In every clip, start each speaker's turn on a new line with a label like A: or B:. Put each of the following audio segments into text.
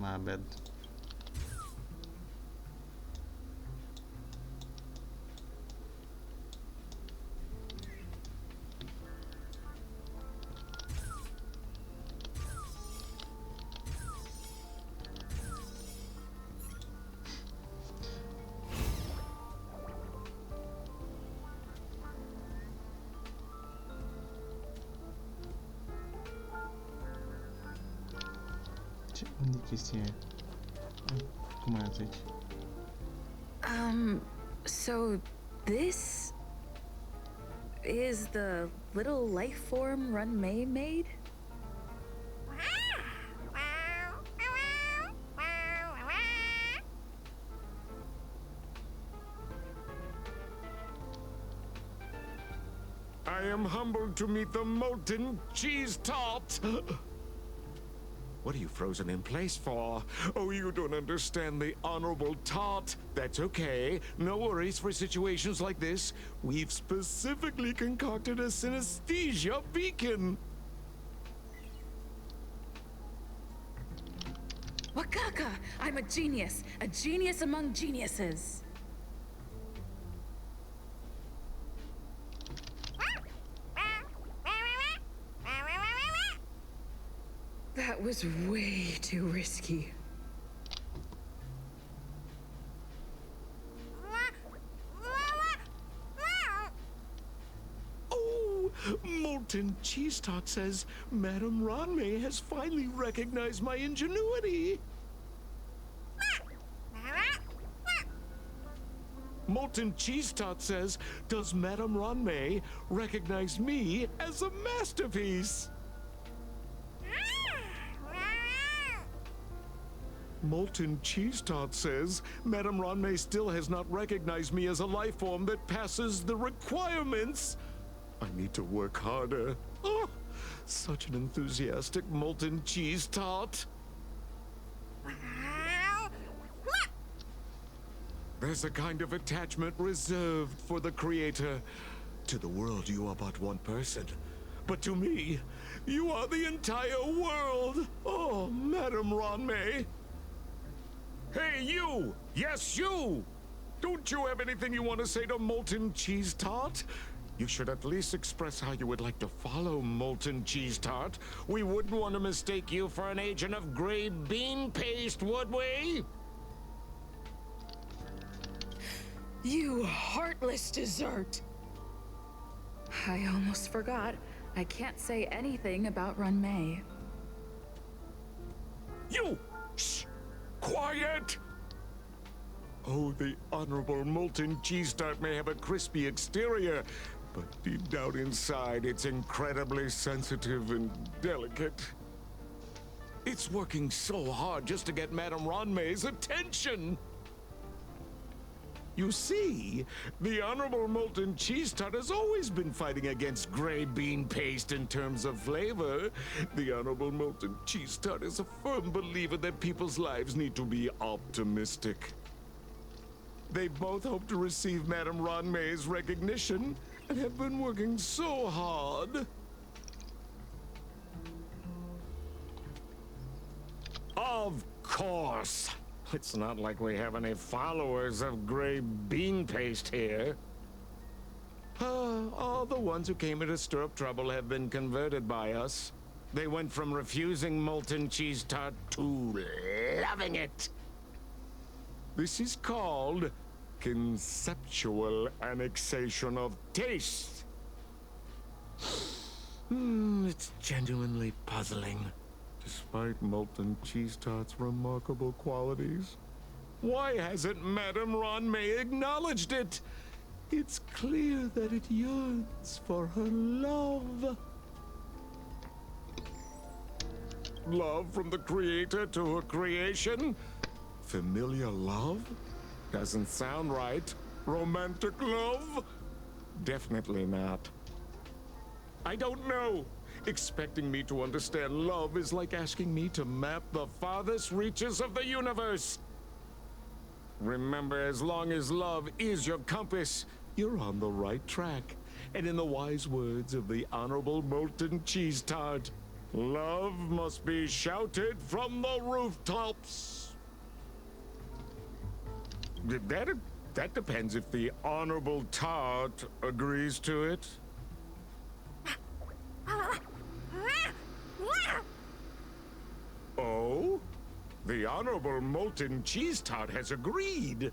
A: my bad. Onde que isso é? Como é, gente?
B: So this is the little life form Run May made?
C: I am humbled to meet the molten cheese tart. What are you frozen in place for? Oh, you don't understand the honorable tart. That's okay. No worries for situations like this. We've specifically concocted a synesthesia beacon.
B: Wakaka! I'm a genius among geniuses. That was way too risky.
C: Oh, molten cheese tart says Madame Ranmei has finally recognized my ingenuity. Molten cheese tart says, does Madame Ranmei recognize me as a masterpiece? Molten cheese tart says, Madame Ranmei still has not recognized me as a life form that passes the requirements. I need to work harder. Oh, such an enthusiastic molten cheese tart. There's a kind of attachment reserved for the creator. To the world, you are but one person. But to me, you are the entire world. Oh, Madame Ranmei. Hey, you! Yes, you! Don't you have anything you want to say to Molten Cheese Tart? You should at least express how you would like to follow Molten Cheese Tart. We wouldn't want to mistake you for an agent of gray bean paste, would we?
B: You heartless dessert! I almost forgot. I can't say anything about Run May.
C: You! Shh! Quiet! Oh, the honorable molten cheese tart may have a crispy exterior, but deep down inside, it's incredibly sensitive and delicate. It's working so hard just to get Madame Ranmei's attention. You see, the honorable molten cheese tart has always been fighting against gray bean paste in terms of flavor. The honorable molten cheese tart is a firm believer that people's lives need to be optimistic. They both hope to receive Madame Ranmei's recognition and have been working so hard. Of course. It's not like we have any followers of gray bean paste here. All the ones who came here to stir up trouble have been converted by us. They went from refusing molten cheese tart to loving it. This is called conceptual annexation of taste. It's genuinely puzzling. Despite molten cheese tart's remarkable qualities, why hasn't Madame Ranmei acknowledged it? It's clear that it yearns for her love. Love from the creator to her creation? Familiar love? Doesn't sound right. Romantic love? Definitely not. I don't know. Expecting me to understand love is like asking me to map the farthest reaches of the universe. Remember, as long as love is your compass, you're on the right track. And in the wise words of the Honorable Molten Cheese Tart, Love must be shouted from the rooftops. That depends if the Honorable Tart agrees to it. Oh? The Honorable Molten Cheese Tart has agreed.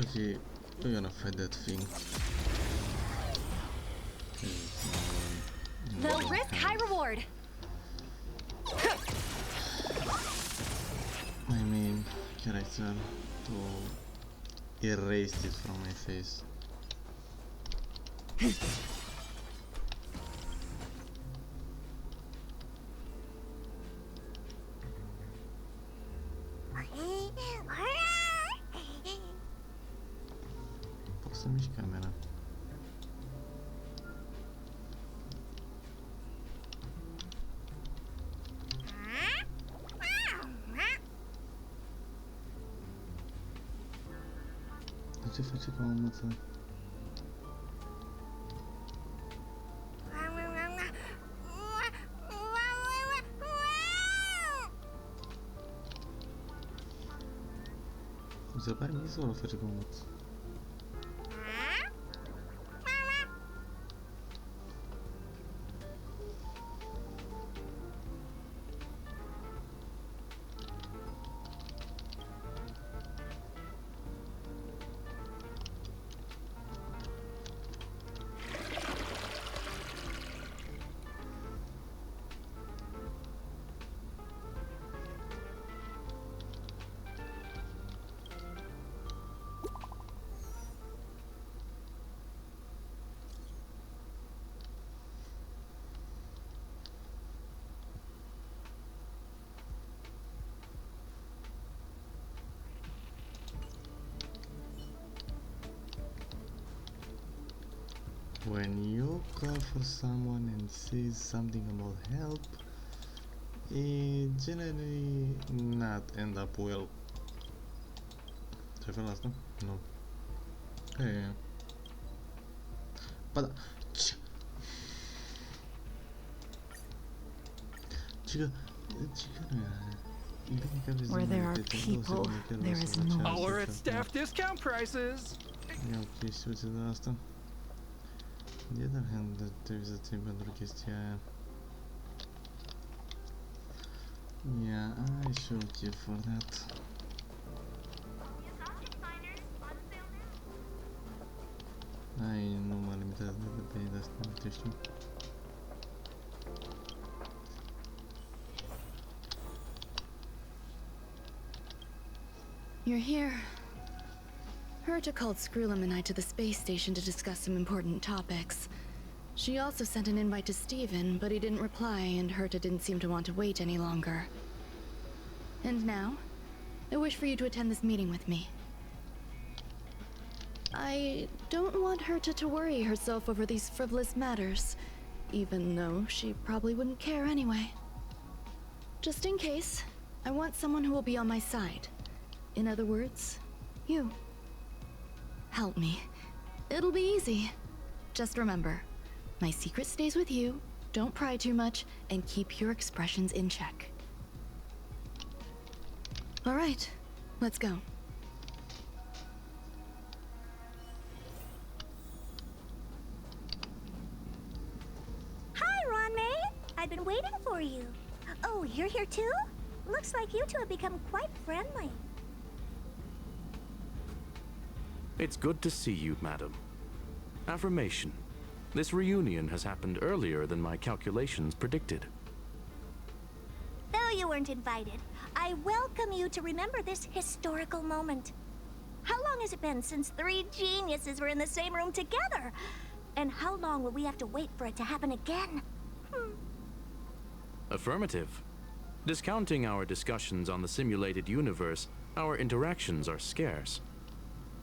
A: Okay, we're gonna fight that thing.
D: Low risk, high reward.
A: My main character to erase it from my face. Posso mieć kamera. Ce face ca o măță? Mi se pare mișto o face ca o măță. When you call for someone and says something about help, it generally not end up well. Ce fel asta? Nu. E. Ba da. Cică nu era.
D: Where there are people, there is noise.
E: All are at staff discount prices.
A: Ia o chestiuță de asta. The other hand, trebuie să ții pentru chestia aia. Yeah, I should give for that. Ai număr limitat de pe de asta, uite știu.
B: You're here. Herta called Screwlam and I to the space station to discuss some important topics. She also sent an invite to Steven, but he didn't reply, and Herta didn't seem to want to wait any longer. And now, I wish for you to attend this meeting with me. I don't want Herta to worry herself over these frivolous matters, even though she probably wouldn't care anyway. Just in case, I want someone who will be on my side. In other words, you. Help me. It'll be easy. Just remember, my secret stays with you, don't pry too much, and keep your expressions in check. All right, let's go.
F: Hi, Ronmei. I've been waiting for you. Oh, you're here too? Looks like you two have become quite friendly.
G: It's good to see you, madam. Affirmation. This reunion has happened earlier than my calculations predicted.
F: Though you weren't invited, I welcome you to remember this historical moment. How long has it been since 3 geniuses were in the same room together? And how long will we have to wait for it to happen again?
G: Affirmative. Discounting our discussions on the simulated universe, our interactions are scarce.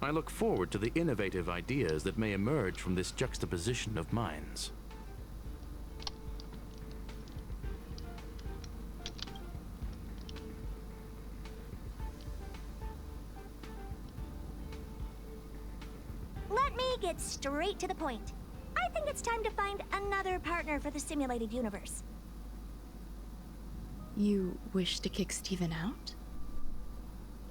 G: I look forward to the innovative ideas that may emerge from this juxtaposition of minds.
F: Let me get straight to the point. I think it's time to find another partner for the simulated universe.
B: You wish to kick Steven out?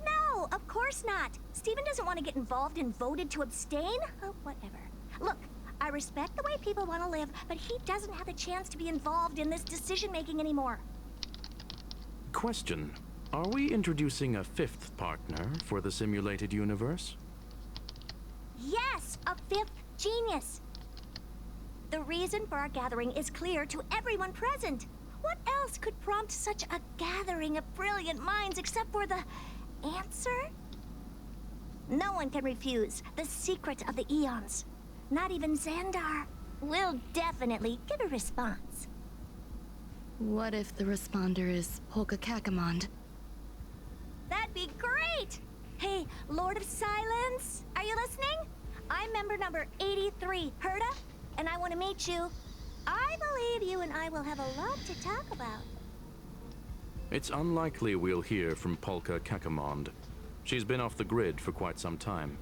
F: No, of course not. Steven doesn't want to get involved and voted to abstain. Oh, whatever. Look, I respect the way people want to live, but he doesn't have the chance to be involved in this decision-making anymore.
G: Question. Are we introducing a 5th partner for the simulated universe?
F: Yes, a 5th genius. The reason for our gathering is clear to everyone present. What else could prompt such a gathering of brilliant minds except for the answer? No one can refuse the secret of the eons. Not even Xandar. We'll definitely get a response.
B: What if the responder is Polka Kakamond?
F: That'd be great! Hey, Lord of Silence, are you listening? I'm member number 83, Herta, and I want to meet you. I believe you and I will have a lot to talk about.
G: It's unlikely we'll hear from Polka Kakamond. She's been off the grid for quite some time.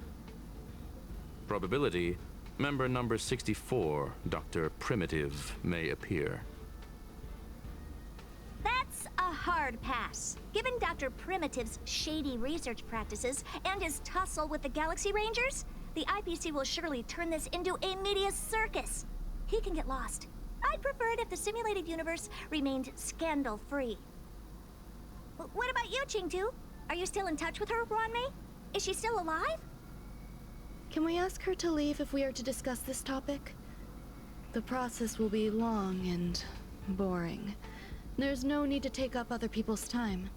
G: Probability, member number 64, Dr. Primitive, may appear.
F: That's a hard pass. Given Dr. Primitive's shady research practices and his tussle with the Galaxy Rangers, the IPC will surely turn this into a media circus. He can get lost. I'd prefer it if the simulated universe remained scandal-free. What about you, Chingtu? Are you still in touch with her, Ronmei? Is she still alive?
B: Can we ask her to leave if we are to discuss this topic? The process will be long and boring. There's no need to take up other people's time.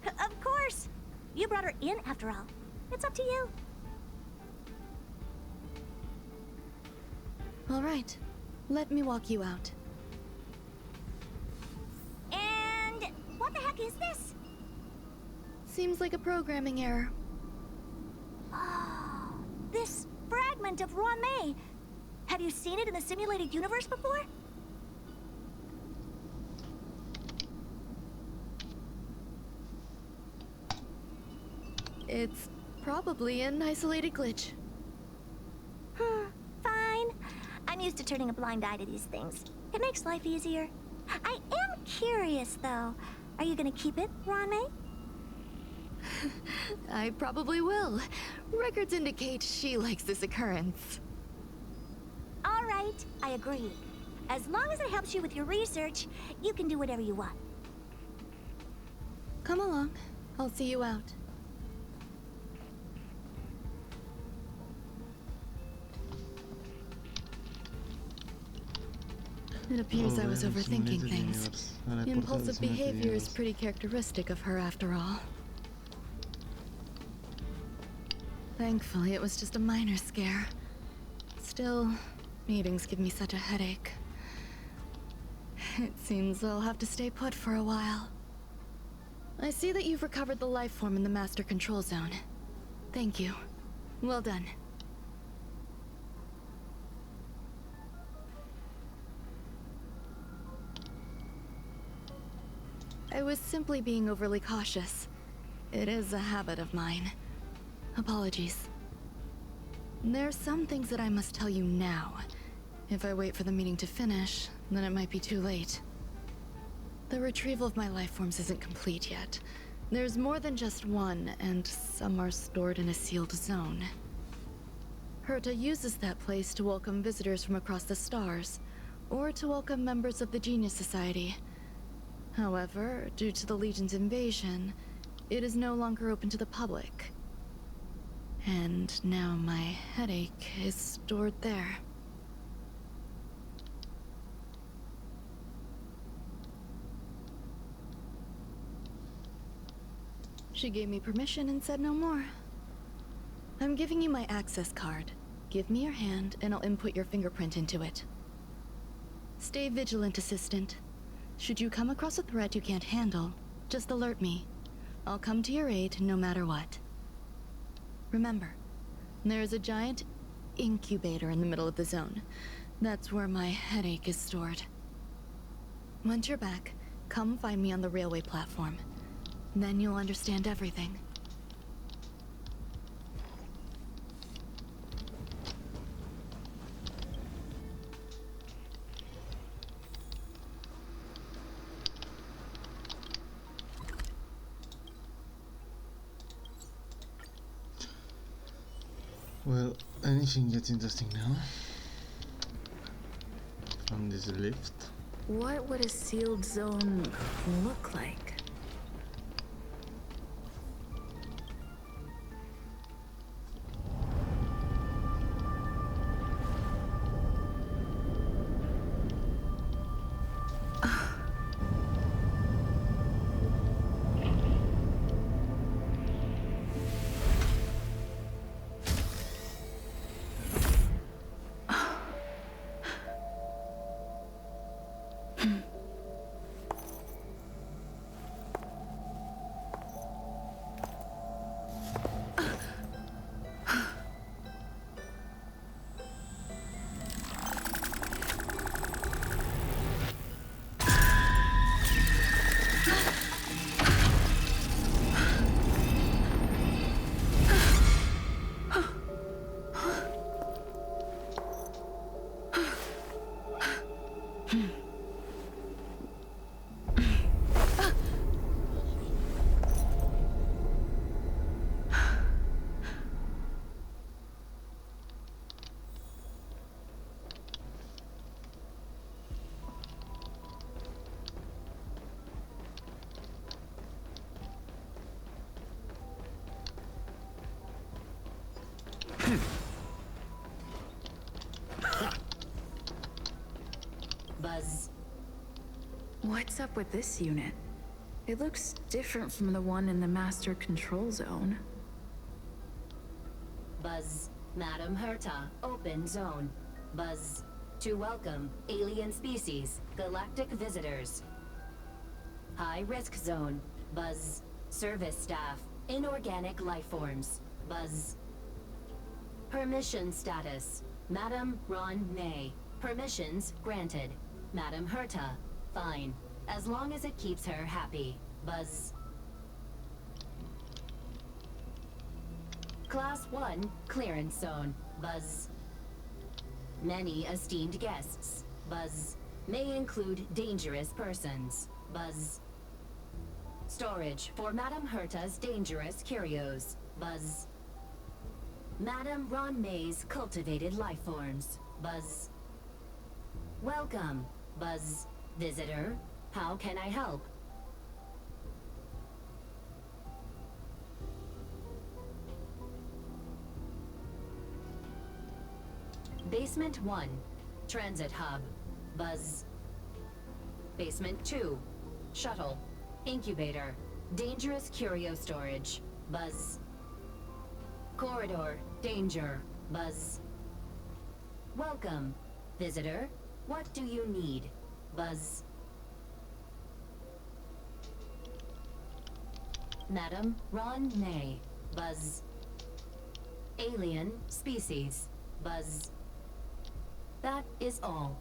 F: Of course! You brought her in after all. It's up to you.
B: All right. Let me walk you out.
F: And what the heck is this?
B: Seems like a programming error.
F: Oh, this fragment of Ronmei. Have you seen it in the simulated universe before?
B: It's probably an isolated glitch.
F: Fine. I'm used to turning a blind eye to these things. It makes life easier. I am curious, though. Are you gonna keep it, Ronmei?
B: I probably will. Records indicate she likes this occurrence.
F: All right, I agree. As long as it helps you with your research, you can do whatever you want.
B: Come along. I'll see you out. It appears I was overthinking things. Impulsive behavior is pretty characteristic of her after all. Thankfully, it was just a minor scare. Still, meetings give me such a headache. It seems I'll have to stay put for a while. I see that you've recovered the life form in the master control zone. Thank you. Well done. I was simply being overly cautious. It is a habit of mine. Apologies. There's some things that I must tell you now. If I wait for the meeting to finish, then it might be too late. The retrieval of my life forms isn't complete yet. There's more than just one, and some are stored in a sealed zone. Herta uses that place to welcome visitors from across the stars, or to welcome members of the Genius Society. However, due to the Legion's invasion, it is no longer open to the public. And now my headache is stored there. She gave me permission and said no more. I'm giving you my access card. Give me your hand, and I'll input your fingerprint into it. Stay vigilant, Assistant. Should you come across a threat you can't handle, just alert me. I'll come to your aid no matter what. Remember, there is a giant incubator in the middle of the zone. That's where my headache is stored. Once you're back, come find me on the railway platform. Then you'll understand everything.
A: Well, anything gets interesting now. From this lift.
H: What would a sealed zone look like?
I: Buzz.
H: What's up with this unit? It looks different from the one in the master control zone.
I: Buzz. Madam Herta, open zone. Buzz. To welcome alien species, galactic visitors. High risk zone. Buzz. Service staff, inorganic life forms. Buzz. Permission status. Madam Ron May. Permissions granted. Madam Herta, fine. As long as it keeps her happy. Buzz. Class 1, clearance zone. Buzz. Many esteemed guests. Buzz. May include dangerous persons. Buzz. Storage for Madam Herta's dangerous curios. Buzz. Madam Ron May's cultivated life forms. Buzz. Welcome, Buzz. Visitor, how can I help? Basement 1, Transit Hub. Buzz. Basement 2, Shuttle. Incubator. Dangerous curio storage. Buzz. Corridor. Danger. Buzz. Welcome, visitor. What do you need? Buzz. Madam Ron May. Buzz. Alien species. Buzz. That is all.